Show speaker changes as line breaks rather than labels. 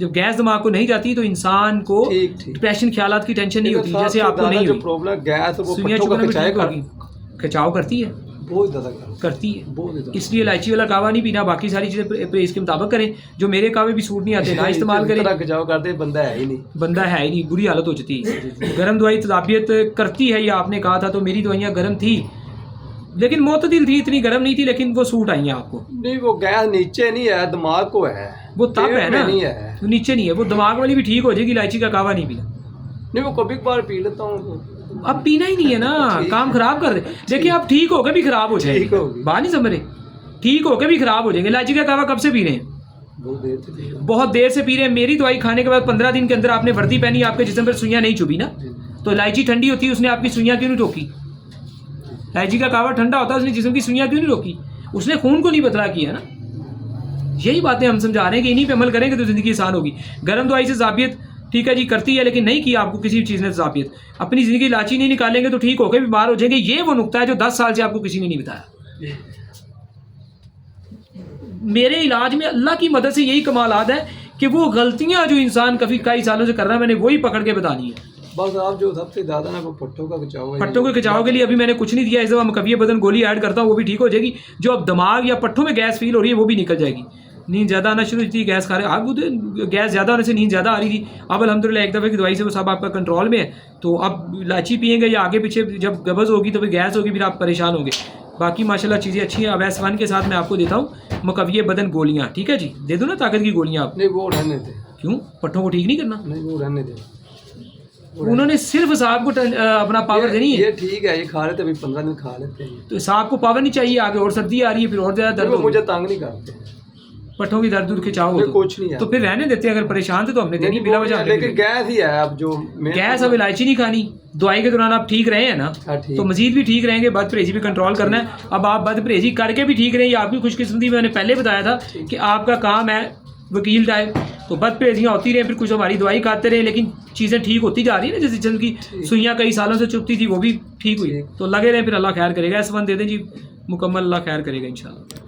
जब गैस दिमाग को नहीं जाती तो इंसान को डिप्रेशन, ख्यालात की टेंशन नहीं होती, जैसे आपको नहीं हुई।
प्रॉब्लम गैस वो
सुइयां चुभना भी ठीक होगी, खिंचाव करती है,
बहुत ज़्यादा
करती है। इसलिए इलायची वाला कावा नहीं पीना, बाकी सारी चीज़ें परहेज के मुताबिक करें। जो मेरे कावे भी सूट नहीं आते ना इस्तेमाल करें।
खिंचाव करते बंदा है ही नहीं,
बंदा है ही नहीं, बुरी हालत हो जाती है। गर्म दवाई तदाबियत करती है, ये आपने कहा था, तो मेरी दवाइयाँ गर्म थी लेकिन मोतदिल थी, इतनी गर्म नहीं थी, लेकिन वो सूट आई हैं आपको।
नहीं वो गैस नीचे नहीं है, दिमाग को है,
वो तब है ना,
नहीं है,
वो नीचे नहीं है, वो दिमाग वाली भी ठीक हो जाएगी। इलायची का कावा नहीं पीना।
नहीं वो कभी कभार पी लेता हूँ,
अब पीना ही नहीं है ना, काम खराब कर दे। देखिए आप ठीक होकर भी खराब हो जाएंगे, बात नहीं समझ रहे, ठीक होकर भी खराब हो जाएंगे। इलायची का कावा कब से पी रहे हैं? बहुत देर से पी रहे हैं। मेरी दवाई खाने के बाद 15 दिन के अंदर आपने वर्दी पहनी, आपके जिस्म पर सुइयां नहीं चुभी ना, तो इलायची ठंडी होती है, उसने आपकी सुइयां क्यों नहीं रोकी? इलायची का कावा ठंडा होता है, उसने जिस्म की सुइयां क्यों नहीं रोकी? उसने खून को नहीं पतला किया ना। यही बातें हम समझा रहे हैं कि इन्हीं पे अमल करेंगे तो ज़िंदगी आसान होगी। गर्म दवाई से ज़ाबियत ठीक है जी करती है, लेकिन नहीं किया आपको किसी भी चीज़ ने ज़ाबियत, अपनी ज़िंदगी इलायची नहीं निकालेंगे तो ठीक होकर बीमार हो जाएंगे। ये वो नुक्ता है जो 10 साल से आपको किसी ने नहीं बताया। मेरे इलाज में अल्लाह की मदद से यही कमालात है कि वो गलतियाँ जो इंसान कई सालों से कर रहा है, मैंने वही पकड़ के बतानी है।
बस आप जो सबसे ज़्यादा ना वो पट्टों का खिंचाव है,
पट्टों के खिंचाव के लिए अभी मैंने कुछ नहीं दिया। इस दफ़ा मकविया बदन गोली ऐड करता हूँ, वो भी ठीक हो जाएगी। जो अब दिमाग या पट्टों में गैस फील हो रही है वो भी निकल जाएगी। नींद ज़्यादा आना शुरू थी, गैस खा रहे आप, गैस ज़्यादा होने से नींद ज़्यादा आ रही थी। अब अल्हम्दुलिल्लाह एक दफ़े की दवाई से वो सब आपका कंट्रोल में है। तो अब इलायची पिएंगे या आगे पीछे जब गबज़ होगी तो फिर गैस होगी, फिर आप परेशान होंगे। बाकी माशाल्लाह चीज़ें अच्छी हैं। अब S1 के साथ मैं आपको देता हूँ मकविया बदन गोलियाँ, ठीक है जी, दे दूँ ना ताकत की गोलियाँ आप?
नहीं वो रहने दे।
क्यों? पट्टों को ठीक नहीं करना?
नहीं वो रहने दे,
उन्होंने सिर्फ साहब को अपना पावर देनी है।
ये ठीक है, ये खा लेते अभी 15 दिन खा लेते हैं,
तो साहब को पावर नहीं चाहिए, आगे और सर्दी आ रही है, फिर और ज़्यादा दर्द।
मुझे तंग नहीं करते,
पट्टों की दर्द खिंचाव हो
कुछ नहीं है,
तो फिर रहने देते हैं। अगर परेशान थे तो हमने देनी बिला वजह।
लेकिन गैस ही है, अब जो
गैस, अब इलायची नहीं खानी। दवाई के दौरान आप ठीक रहे हैं ना, तो मजीद भी ठीक रहेंगे। बद परहेजी भी कंट्रोल करना है। अब आप बद परहेजी करके भी ठीक रहे, ये आपकी खुशकिस्मती। मैंने पहले बताया था कि आपका काम है वकील टाइप, तो बद परहेजियाँ होती रहे, फिर कुछ हमारी दवाई खाते रहे, लेकिन चीज़ें ठीक होती जा रही है ना। जैसे जिसम की सुइयाँ कई सालों से चुभती थी वो भी ठीक हुई, तो लगे रहे, फिर अल्लाह खैर करेगा। S1 दे दें जी, मुकम्मल अल्लाह खैर करेगा इंशाल्लाह।